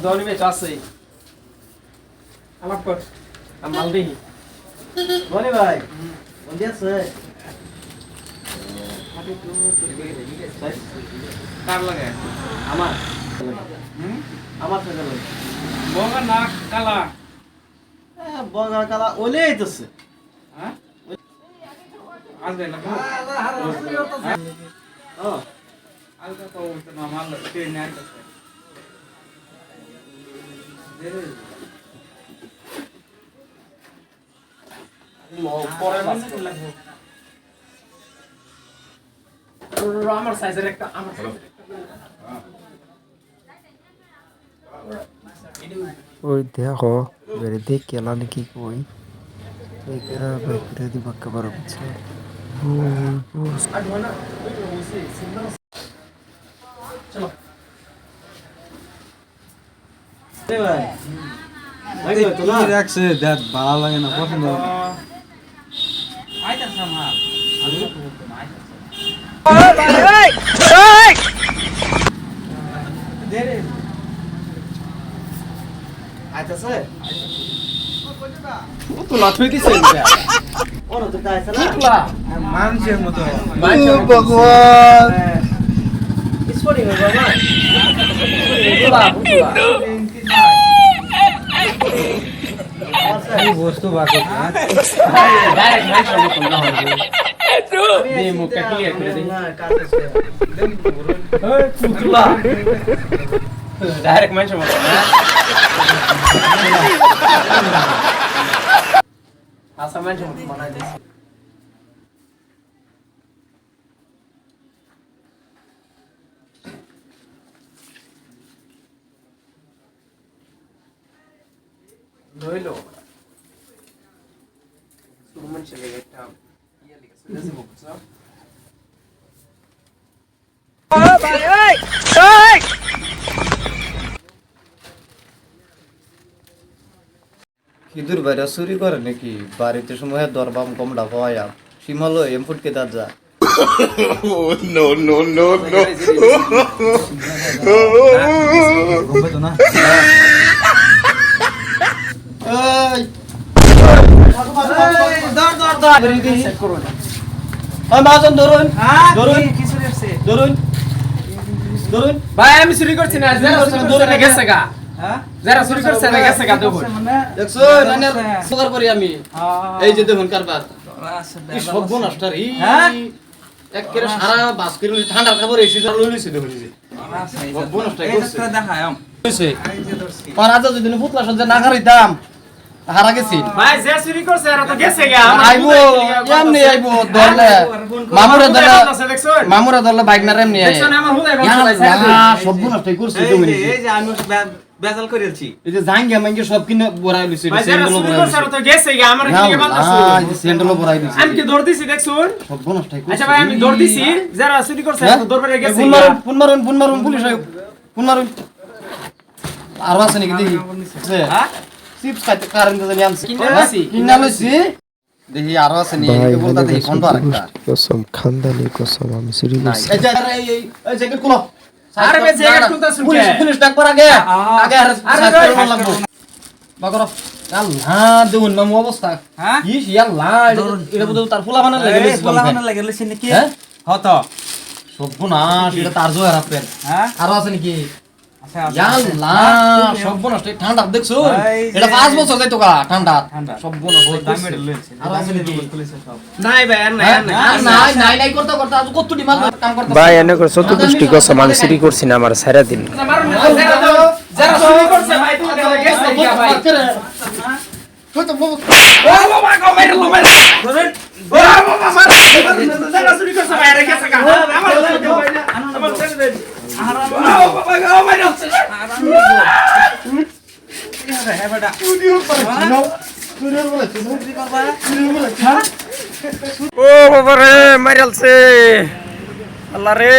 দৌড়ি বেচ আছে আলাপ কর আমি মাল দেখি বলি ভাই বন্ধু আছে কার লাগে আমার আমার থেকে লাগে বগা না কালা বগা কালা ওলে আইতাছে হ্যাঁ আসবে না ও আলকা তো না মাল কে নাই করতে পরে লাগবে আমার সাইজের একটা আমার ওই দেখো বেরে দেখ কেলা নাকি কই ওই কেরা বেরে দি বাক্কা বড় বুঝছো চলো এ ভাই ভাই তো না রাখছে দেখ ভালো লাগে না পছন্দ আইতা সামা আমি তো আইতা দেরে আইতাছে পুতুলা থুই দিছে ওর তো কাইছে না পুতুলা মানুষের মতো ভগবান স্পোর্টিং হবে না পুতুলা পুতুলা এই বস্তু বাকি ডাইরেক্ট মেনশন করতে না হবে দে মুখটা ক্লিয়ার করে দে না কাটছে এই পুতুলা ডাইরেক্ট মেনশন করতে না আসা মেনশন বানাই দিছি লইলো সুমন চলে একটা ইয়া লিখছে দেশে বকছ হিদুর বাইরে চুরি করে নাকি বাড়িতে সময় দরবাম কম ডাবায়া সীমালো এম ফুটকে দাঁত যা গম্বে তো না এই দর দর দর সেট করো না ওই মাজন ধরুন ধরুন কিছু রেছে ধরুন ধরুন ভাই আমি চুরি করছি না যারা চুরি করছে না গেছে গা হ্যাঁ যারা চুরি করছে না গেছে গা দেখুন দেখছো নানের সুগার করি আমি এই যে দেখুন কারবার এই সব নষ্টার এই হ্যাঁ? একেবারে সারা বাস করে ঠান্ডা খাবার এসে যা লইছে দেখুন এই যে সব নষ্ট করছে হইছে আর আজ যদি পুতলা সজ্জা না খাইতাম হারা গেছি ভাই যে চুরি করছে এরা তো গেছে গা আইবো এমনি আইবো ধরলে মামুরা ধরলে দেখছুন মামুরা ধরলে বাইক না এমনি আই দেখছুন আমার হুদাই বলছে সব নষ্ট করছে তুমি এই যে আমি বেজাল করেছি এই যে জাঙ্গা মাঙ্গি সব কিনে বড়াই লইছে ভাই যারা চুরি করছে এরা তো গেছে গা আমার কি বলতাছ এই যে স্যান্ডেলও বড়াই লইছে আমি কি দৌড় দিছি দেখছুন সব নষ্ট করছে আচ্ছা ভাই আমি দৌড় দিছি যারা চুরি করছে এরা তো দৌড় বেরিয়ে গেছে ফোন মারুন পুলিশ ফোন মারুন আর আছে নাকি দেখি হ্যাঁ চিপস খাইতে কারেন্ট জানি আনছি কিনা লইছি? কিনা লইছি দেখি আরো আছে নি ভাই বলতা দেখি ফোন তো আরেকটা কসম খানদানি কসম আমি চুরি করছি এই যে এই জ্যাকেট খুলো আরে বে জ্যাকেট খুলতাছুন পুলিশ কে পুলিশ ডাক পর আগে আগে আর আরে সাইড ভাই, করে লাগবো বাগর আল্লাহ দেখুন মামু অবস্থা হ্যাঁ ইস আল্লাহ এটা বুঝো তার ফুলা বানার লাগে এই বলা বানা লাগে লইছেন নাকি হ্যাঁ হত সর্বনাশ এটা তার জয় রাখবেন হ্যাঁ আরো আছে নাকি আচ্ছা আল্লাহ সর্বনাশ ঠান্ডা দেখছো এই যে- এটা 5 বছর যাইতো কা ঠান্ডা ঠান্ডা। সর্বনাশ দামি এটা লইছে আরো আছে নাকি নাই ভাই আর নাই আর নাই হ্যাঁ, নাই নাই নাই করতে করতে আজ কত ডিমান্ড কাম করতে ভাই এনে করে চতুর্দুষ্টি কসম আমি চুরি করছি না আমার সারা দিন যারা চুরি করছে ভাই তুমি গেছে গা ভাই বাবা গো মেরে লো মেরে বাবা মার যারা চুরি করছে ভাই এরা গেছে গা আমার আমার ছেড়ে দেন বাবা গো মেরে হ্যাঁ বেটা ও বাবা রে মাইরালছে আল্লাহ রে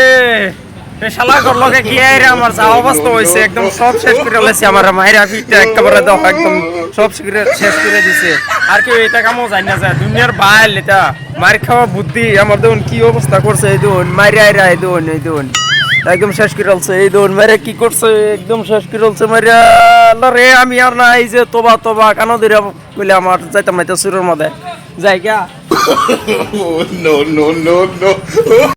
এই শালা ঘর লগে গিয়ে রে আমার যা অবস্থা হইছে একদম সব শেষ করে লাইছে আমার মাইরা পিঠটা একেবারে দাও একদম সব শেষ করে দিছে আর কি এটা কামও জানি না যায় দুনিয়ার বাইল এটা মার খাওয়া বুদ্ধি আমার দেখুন কি অবস্থা করছে এই দেখুন মাইরা এই দেখুন একদম শেষ করে ফেলছে এই দৌড় মেরে কি করছে একদম শেষ করে ফেলছে মেরে আল্লাহ রে আমি আর না এই যে তোবা তোবা কানো ধরে কইলে আমার যাইতাম না সুরের মধ্যে যাই গা